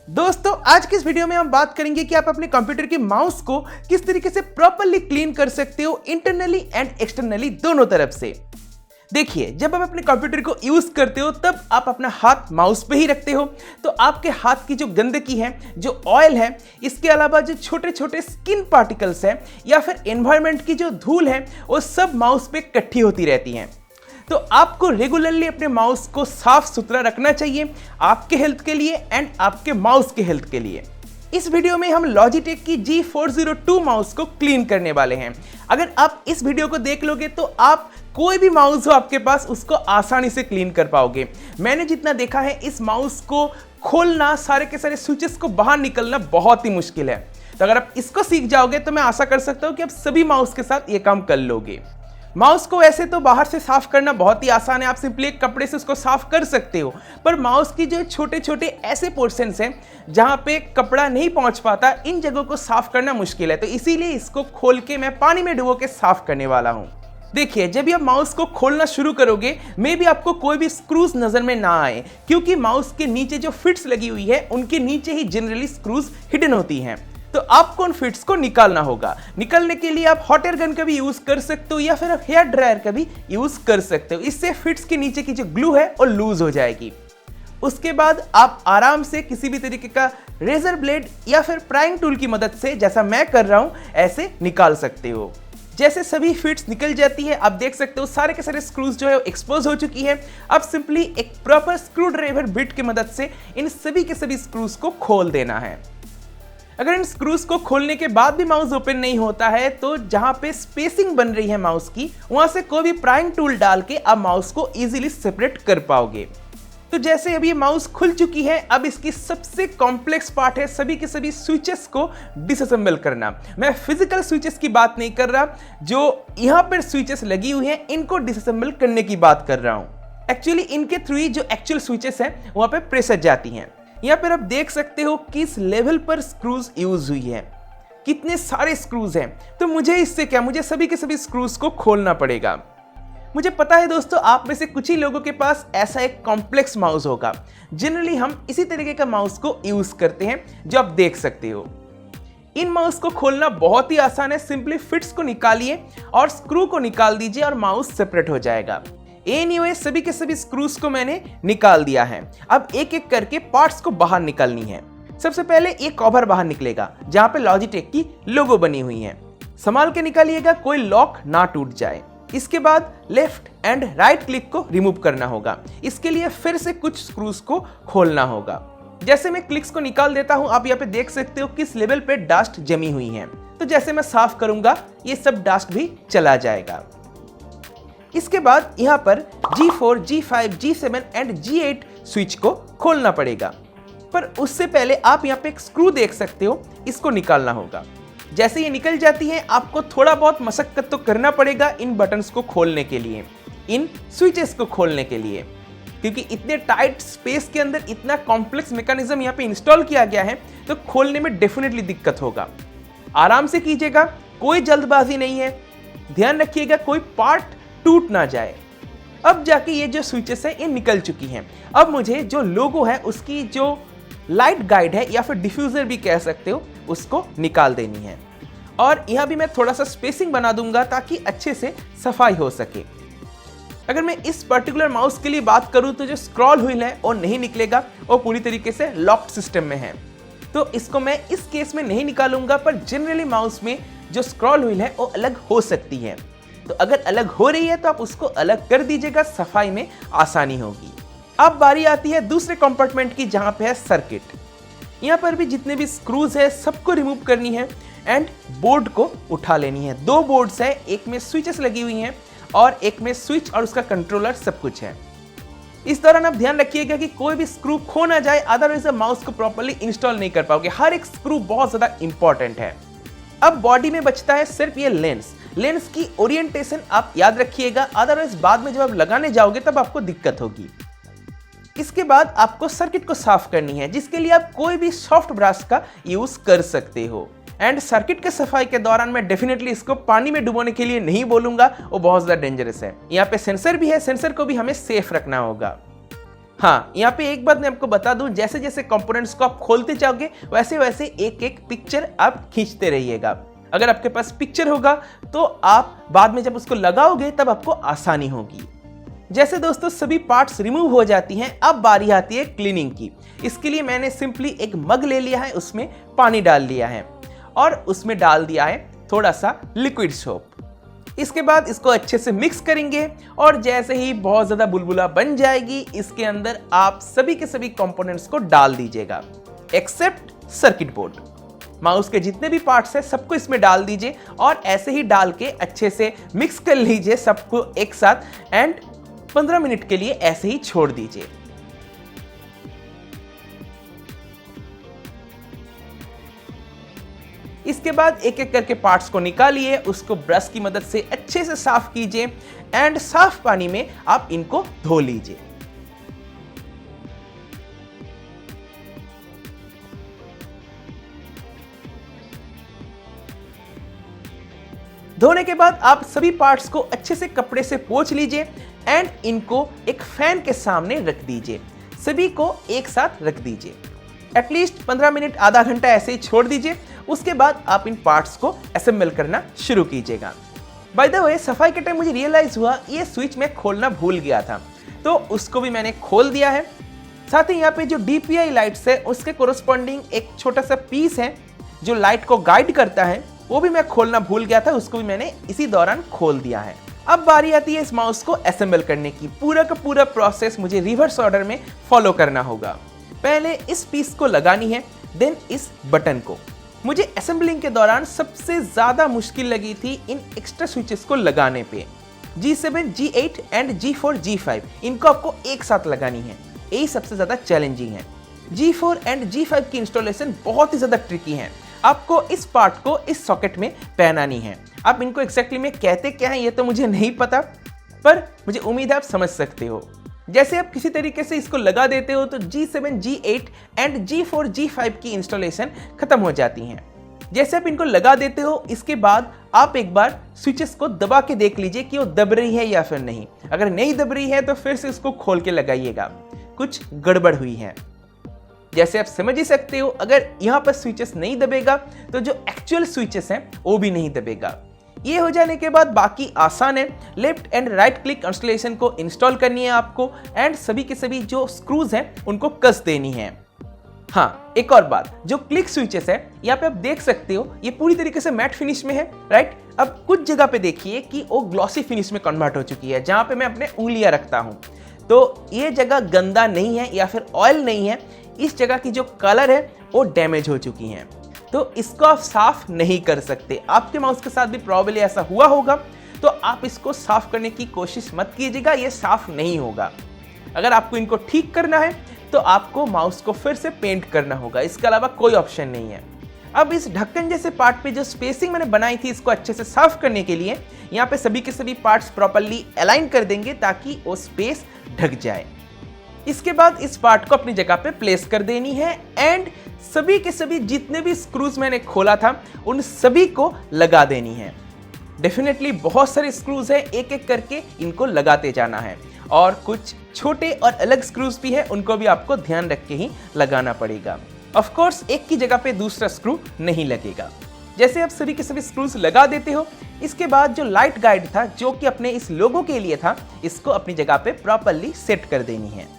दोस्तों आज की इस वीडियो में हम बात करेंगे कि आप अपने कंप्यूटर के माउस को किस तरीके से प्रॉपर्ली क्लीन कर सकते हो इंटरनली एंड एक्सटर्नली दोनों तरफ से। देखिए, जब आप अपने कंप्यूटर को यूज करते हो तब आप अपना हाथ माउस पे ही रखते हो, तो आपके हाथ की जो गंदगी है, जो ऑयल है, इसके अलावा जो छोटे छोटे स्किन पार्टिकल्स है या फिर एनवायरनमेंट की जो धूल है, वो सब माउस पे इकट्ठी होती रहती हैं। तो आपको रेगुलरली अपने माउस को साफ सुथरा रखना चाहिए, आपके हेल्थ के लिए एंड आपके माउस के हेल्थ के लिए। इस वीडियो में हम लॉजिटेक की G402 माउस को क्लीन करने वाले हैं। अगर आप इस वीडियो को देख लोगे तो आप कोई भी माउस हो आपके पास उसको आसानी से क्लीन कर पाओगे। मैंने जितना देखा है, इस माउस को खोलना, सारे के सारे स्विचेस को बाहर निकलना बहुत ही मुश्किल है। तो अगर आप इसको सीख जाओगे तो मैं आशा कर सकता हूं कि आप सभी माउस के साथ ये काम कर लोगे। माउस को वैसे तो बाहर से साफ करना बहुत ही आसान है, आप सिंपली एक कपड़े से उसको साफ कर सकते हो, पर माउस की जो छोटे छोटे ऐसे पोर्शंस हैं जहां पे कपड़ा नहीं पहुंच पाता, इन जगहों को साफ करना मुश्किल है। तो इसीलिए इसको खोल के मैं पानी में डुबो के साफ करने वाला हूं। देखिए, जब भी आप माउस को खोलना शुरू करोगे मे भी आपको कोई भी स्क्रूज नजर में ना आए, क्योंकि माउस के नीचे जो फिट्स लगी हुई है उनके नीचे ही जनरली स्क्रूज हिडन होती हैं। तो आपको उन फिट्स को निकालना होगा। निकालने के लिए आप हॉट एयर गन का भी यूज कर सकते हो या फिर आप हेयर ड्रायर का भी यूज कर सकते हो। इससे फिट्स के नीचे की जो ग्लू है वो लूज हो जाएगी। उसके बाद आप आराम से किसी भी तरीके का रेजर ब्लेड या फिर प्राइंग टूल की मदद से, जैसा मैं कर रहा हूं, ऐसे निकाल सकते हो। जैसे सभी फिट्स निकल जाती है, आप देख सकते हो सारे के सारे स्क्रूज जो है एक्सपोज हो चुकी है। अब सिंपली एक प्रॉपर स्क्रू ड्राइवर बिट की मदद से इन सभी के सभी स्क्रूज को खोल देना है। अगर इन स्क्रूज को खोलने के बाद भी माउस ओपन नहीं होता है तो जहां पे स्पेसिंग बन रही है माउस की, वहां से कोई भी प्राइंग टूल डाल के आप माउस को इजीली सेपरेट कर पाओगे। तो जैसे अभी ये माउस खुल चुकी है, अब इसकी सबसे कॉम्प्लेक्स पार्ट है सभी के सभी स्विचेस को डिसअसेंबल करना। मैं फिजिकल स्विचेस की बात नहीं कर रहा, जो यहाँ पर स्विचेस लगी हुई हैं इनको डिसअसेंबल करने की बात कर रहा हूँ। एक्चुअली इनके थ्रू ही जो एक्चुअल स्विचेस हैं वहां पे प्रेशर जाती हैं। यहाँ पर आप देख सकते हो किस लेवल पर स्क्रूज यूज हुई है, कितने सारे स्क्रूज हैं। तो मुझे इससे क्या, मुझे सभी के सभी स्क्रूज को खोलना पड़ेगा। मुझे पता है दोस्तों, आप में से कुछ ही लोगों के पास ऐसा एक कॉम्प्लेक्स माउस होगा। जनरली हम इसी तरीके का माउस को यूज करते हैं, जो आप देख सकते हो। इन माउस को खोलना बहुत ही आसान है, सिंपली फिट्स को निकालिए और स्क्रू को निकाल दीजिए और माउस सेपरेट हो जाएगा। एनीवे, सभी के सभी स्क्रूज को मैंने निकाल दिया है। अब एक एक करके पार्ट्स को बाहर निकालनी है। सबसे पहले ये कवर बाहर निकलेगा जहां पे लॉजिटेक की लोगो बनी हुई है। संभाल के निकालिएगा, कोई लॉक ना टूट जाए। इसके बाद लेफ्ट एंड राइट क्लिक को रिमूव करना होगा। इसके लिए फिर से कुछ स्क्रूज को खोलना होगा। जैसे मैं क्लिक्स को निकाल देता हूं, आप यहाँ पे देख सकते हो किस लेवल पे डस्ट जमी हुई है। तो जैसे मैं साफ करूंगा ये सब डस्ट भी चला जाएगा। इसके बाद यहाँ पर G4, G5, G7 and G8 switch को खोलना पड़ेगा, पर उससे पहले आप यहाँ पे एक स्क्रू देख सकते हो, इसको निकालना होगा। जैसे ये निकल जाती है, आपको थोड़ा बहुत मशक्कत तो करना पड़ेगा इन बटन्स को खोलने के लिए, इन स्विचेस को खोलने के लिए, क्योंकि इतने टाइट स्पेस के अंदर इतना कॉम्प्लेक्स मैकेनिज्म यहाँ पे इंस्टॉल किया गया है, तो खोलने में डेफिनेटली दिक्कत होगा। आराम से कीजिएगा, कोई जल्दबाजी नहीं है। ध्यान रखिएगा कोई पार्ट टूट ना जाए। अब जाके ये जो स्विचेस है ये निकल चुकी हैं। अब मुझे जो लोगो है उसकी जो लाइट गाइड है या फिर डिफ्यूजर भी कह सकते हो, उसको निकाल देनी है। और यहाँ भी मैं थोड़ा सा स्पेसिंग बना दूंगा ताकि अच्छे से सफाई हो सके। अगर मैं इस पर्टिकुलर माउस के लिए बात करूं तो जो स्क्रॉल व्हील है वो नहीं निकलेगा, वो पूरी तरीके से लॉक्ड सिस्टम में है, तो इसको मैं इस केस में नहीं निकालूंगा। पर जनरली माउस में जो स्क्रॉल व्हील है वो अलग हो सकती है, तो अगर अलग हो रही है तो आप उसको अलग कर दीजिएगा, सफाई में आसानी होगी। अब बारी आती है दूसरे कंपार्टमेंट की, जहां पे है सर्किट। यहाँ पर भी जितने भी स्क्रूज है सबको रिमूव करनी है एंड बोर्ड को उठा लेनी है। दो बोर्ड्स है, एक में स्विचेस लगी हुई हैं और एक में स्विच और उसका कंट्रोलर सब कुछ है। इस दौरान आप ध्यान रखिएगा कि कोई भी स्क्रू खो ना जाए, अदरवाइज आप माउस को प्रॉपर्ली इंस्टॉल नहीं कर पाओगे। हर एक स्क्रू बहुत ज्यादा इंपॉर्टेंट है। अब बॉडी में बचता है सिर्फ ये लेंस। लेंस की ओरिएंटेशन आप याद रखिएगा, अदरवाइज बाद में जब आप लगाने जाओगे तब आपको दिक्कत होगी। इसके बाद आपको सर्किट को साफ करनी है, जिसके लिए आप कोई भी सॉफ्ट ब्रश का यूज कर सकते हो। एंड सर्किट के सफाई के दौरान मैं डेफिनेटली इसको पानी में डुबोने के लिए नहीं बोलूंगा, वो बहुत ज्यादा डेंजरस है। यहाँ पे सेंसर भी है, सेंसर को भी हमें सेफ रखना होगा। हाँ, यहाँ पे एक बात मैं आपको बता दूं, जैसे जैसे कंपोनेंट्स को आप खोलते जाओगे वैसे वैसे एक एक पिक्चर आप खींचते रहिएगा। अगर आपके पास पिक्चर होगा तो आप बाद में जब उसको लगाओगे तब आपको आसानी होगी। जैसे दोस्तों सभी पार्ट्स रिमूव हो जाती हैं, अब बारी आती है क्लीनिंग की। इसके लिए मैंने सिंपली एक मग ले लिया है, उसमें पानी डाल लिया है और उसमें डाल दिया है थोड़ा सा लिक्विड सोप। इसके बाद इसको अच्छे से मिक्स करेंगे और जैसे ही बहुत ज्यादा बुलबुला बन जाएगी, इसके अंदर आप सभी के सभी कंपोनेंट्स को डाल दीजिएगा एक्सेप्ट सर्किट बोर्ड। माउस के जितने भी पार्ट्स हैं सबको इसमें डाल दीजिए और ऐसे ही डाल के अच्छे से मिक्स कर लीजिए सबको एक साथ एंड 15 मिनट के लिए ऐसे ही छोड़ दीजिए। इसके बाद एक एक करके पार्ट्स को निकालिए, उसको ब्रश की मदद से अच्छे से साफ कीजिए एंड साफ पानी में आप इनको धो लीजिए। धोने के बाद आप सभी पार्ट्स को अच्छे से कपड़े से पोंछ लीजिए एंड इनको एक फैन के सामने रख दीजिए। सभी को एक साथ रख दीजिए, एटलीस्ट 15 मिनट आधा घंटा ऐसे ही छोड़ दीजिए। उसके बाद आप इन पार्ट्स को असेंबल करना शुरू कीजिएगा। बाय द वे, सफाई के टाइम मुझे रियलाइज हुआ ये स्विच मैं खोलना भूल गया था, तो उसको भी मैंने खोल दिया है। साथ ही यहाँ पे जो DPI लाइट्स है उसके कोरस्पॉन्डिंग एक छोटा सा पीस है जो लाइट को गाइड करता है, वो भी मैं खोलना भूल गया था, उसको भी मैंने इसी दौरान खोल दिया है। अब बारी आती है इस माउस को असेंबल करने की। पूरा का पूरा प्रोसेस मुझे रिवर्स ऑर्डर में फॉलो करना होगा। पहले इस पीस को लगानी है, देन इस बटन को। मुझे असेंबलिंग के दौरान सबसे ज्यादा मुश्किल लगी थी इन एक्स्ट्रा स्विचेस को लगाने पे। G7, G8 and G4, G5 इनको आपको एक साथ लगानी है, यही सबसे ज्यादा चैलेंजिंग है। G4 एंड G5 की इंस्टॉलेशन बहुत ही ज्यादा ट्रिकी है। आपको इस पार्ट को इस सॉकेट में पहनानी है। आप इनको एक्जैक्टली में कहते क्या है ये तो मुझे नहीं पता, पर मुझे उम्मीद है आप समझ सकते हो। जैसे आप किसी तरीके से इसको लगा देते हो तो G7, G8 and G4, G5 की इंस्टॉलेशन खत्म हो जाती हैं। जैसे आप इनको लगा देते हो, इसके बाद आप एक बार स्विचेस को दबा के देख लीजिए कि वो दब रही है या फिर नहीं। अगर नहीं दब रही है तो फिर से इसको खोल के लगाइएगा, कुछ गड़बड़ हुई है। जैसे आप समझ ही सकते हो, अगर यहाँ पर स्विचेस नहीं दबेगा तो जो एक्चुअल स्विचेस हैं वो भी नहीं दबेगा। ये हो जाने के बाद बाकी आसान है। Left and right click installation को इंस्टॉल करनी है आपको एंड सभी के सभी जो स्क्रूज हैं उनको कस देनी है। हाँ, एक और बात, जो क्लिक स्विचेस है यहाँ पे आप देख सकते हो ये पूरी तरीके से मैट फिनिश में है, राइट। अब कुछ जगह पे देखिए कि वो ग्लॉसी फिनिश में कन्वर्ट हो चुकी है, जहां पे मैं अपने उंगलियां रखता हूं। तो ये जगह गंदा नहीं है या फिर ऑयल नहीं है, इस जगह की जो कलर है वो डैमेज हो चुकी है, तो इसको आप साफ नहीं कर सकते। आपके माउस के साथ भी प्रॉब्लम ऐसा हुआ होगा, तो आप इसको साफ करने की कोशिश मत कीजिएगा, ये साफ नहीं होगा। अगर आपको इनको ठीक करना है तो आपको माउस को फिर से पेंट करना होगा, इसके अलावा कोई ऑप्शन नहीं है। अब इस ढक्कन जैसे पार्ट पे जो स्पेसिंग मैंने बनाई थी, इसको अच्छे से साफ करने के लिए यहाँ पे सभी के सभी पार्ट्स प्रॉपर्ली अलाइन कर देंगे ताकि वो स्पेस ढक जाए। इसके बाद इस पार्ट को अपनी जगह पे प्लेस कर देनी है एंड सभी के सभी जितने भी स्क्रूज मैंने खोला था उन सभी को लगा देनी है। डेफिनेटली बहुत सारे स्क्रूज हैं, एक एक करके इनको लगाते जाना है और कुछ छोटे और अलग स्क्रूज भी हैं, उनको भी आपको ध्यान रख के ही लगाना पड़ेगा। ऑफ कोर्स एक की जगह पे दूसरा स्क्रू नहीं लगेगा। जैसे आप सभी के सभी स्क्रूज लगा देते हो, इसके बाद जो लाइट गाइड था जो कि अपने इस लोगो के लिए था, इसको अपनी जगह पे प्रॉपर्ली सेट कर देनी है।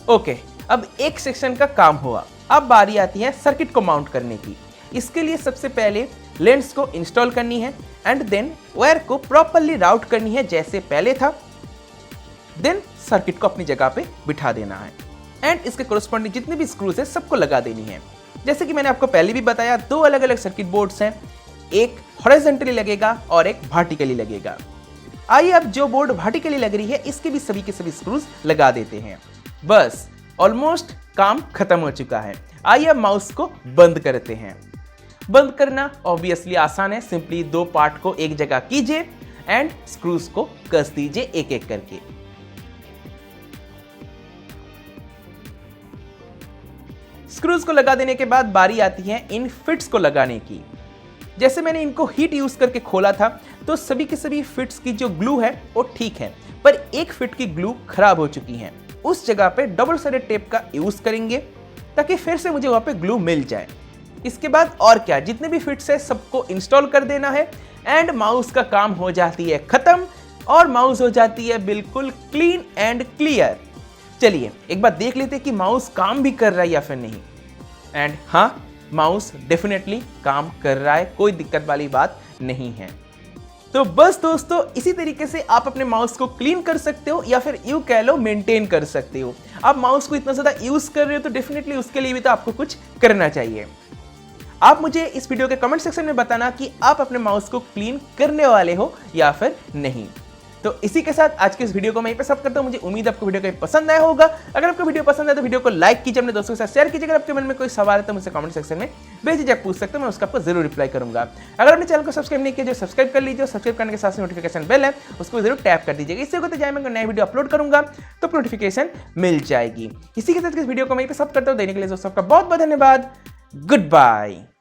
ओके, अब एक सेक्शन का काम हुआ। अब बारी आती है सर्किट को माउंट करने की। इसके लिए सबसे पहले लेंस को इंस्टॉल करनी है एंड देन वायर को प्रॉपर्ली राउट करनी है जैसे पहले था। देन सर्किट को अपनी जगह पे बिठा देना है एंड इसके कोरस्पॉन्डिंग जितने भी स्क्रूज है सबको लगा देनी है। जैसे कि मैंने आपको पहले भी बताया, दो अलग अलग सर्किट बोर्ड्स हैं, एक हॉरिजॉन्टली लगेगा और एक वर्टिकली लगेगा। आइए अब जो बोर्ड वर्टिकली लग रही है इसके भी सभी के सभी स्क्रूज लगा देते हैं। बस ऑलमोस्ट काम खत्म हो चुका है। आइए अब माउस को बंद करते हैं। बंद करना ऑब्वियसली आसान है, सिंपली दो पार्ट को एक जगह कीजिए एंड स्क्रूज को कस दीजिए एक एक करके। स्क्रूज को लगा देने के बाद बारी आती है इन फिट्स को लगाने की। जैसे मैंने इनको हीट यूज करके खोला था तो सभी के सभी फिट्स की जो ग्लू है वो ठीक है, पर एक फिट की ग्लू खराब हो चुकी है। उस जगह पे डबल साइडेड टेप का यूज करेंगे ताकि फिर से मुझे वहां पे ग्लू मिल जाए। इसके बाद और क्या, जितने भी फिट्स है सबको इंस्टॉल कर देना है एंड माउस का काम हो जाती है खत्म और माउस हो जाती है बिल्कुल क्लीन एंड क्लियर। चलिए एक बार देख लेते हैं कि माउस काम भी कर रहा है या फिर नहीं। एंड हाँ, माउस डेफिनेटली काम कर रहा है, कोई दिक्कत वाली बात नहीं है। तो बस दोस्तों, इसी तरीके से आप अपने माउस को क्लीन कर सकते हो या फिर यूं कह लो मेंटेन कर सकते हो। आप माउस को इतना ज्यादा यूज कर रहे हो तो डेफिनेटली उसके लिए भी तो आपको कुछ करना चाहिए। आप मुझे इस वीडियो के कमेंट सेक्शन में बताना कि आप अपने माउस को क्लीन करने वाले हो या फिर नहीं। तो इसी के साथ आज के इस वीडियो को मैं यहीं पे सब करता हूं। मुझे उम्मीद है आपको वीडियो को पसंद आया होगा। अगर आपको वीडियो पसंद आया तो वीडियो को लाइक कीजिए, अपने दोस्तों के साथ शेयर कीजिए। अगर आपके मन में कोई सवाल है तो मुझसे कमेंट सेक्शन में बेझिझक पूछ सकते हो, मैं उसका आपको जरूर रिप्लाई करूंगा। अगर आपने चैनल को सब्सक्राइब नहीं किया जो सब्सक्राइब कर लीजिए, सब्सक्राइब करने के साथ नोटिफिकेशन बेल है उसको जरूर टैप कर दीजिएगा। इससे होता है मैं नया वीडियो अपलोड करूंगा तो नोटिफिकेशन मिल जाएगी। इसी के साथ इस वीडियो को मैं यहीं पे सब करता हूं। देने के लिए दोस्तों आपका बहुत बहुत धन्यवाद। Good bye.